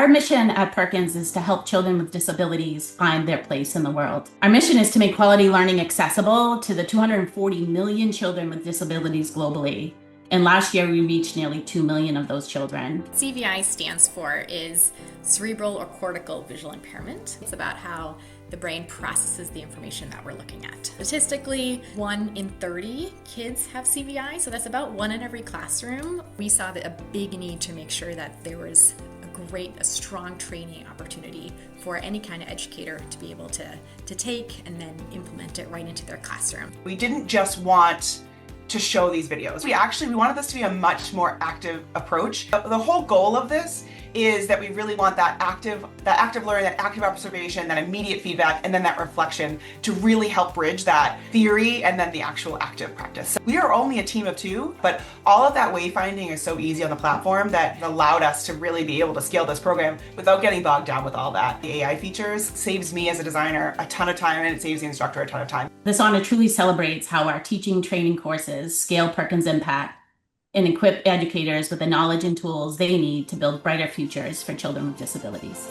Our mission at Perkins is to help children with disabilities find their place in the world. Our mission is to make quality learning accessible to the 240 million children with disabilities globally. And last year, we reached nearly 2 million of those children. CVI stands for is cerebral or cortical visual impairment. It's about how the brain processes the information that we're looking at. Statistically, 1 in 30 kids have CVI, so that's about 1 in every classroom. We saw a big need to make sure that there was a strong training opportunity for any kind of educator to be able to take and then implement it right into their classroom. We didn't just want to show these videos. We wanted this to be a much more active approach. The whole goal of this is that we really want that active learning, that active observation, that immediate feedback, and then that reflection to really help bridge that theory and then the actual active practice. So we are only a team of 2, but all of that wayfinding is so easy on the platform that allowed us to really be able to scale this program without getting bogged down with all that. The AI features saves me as a designer a ton of time, and it saves the instructor a ton of time. This honor truly celebrates how our teaching training courses scale Perkins' impact and equip educators with the knowledge and tools they need to build brighter futures for children with disabilities.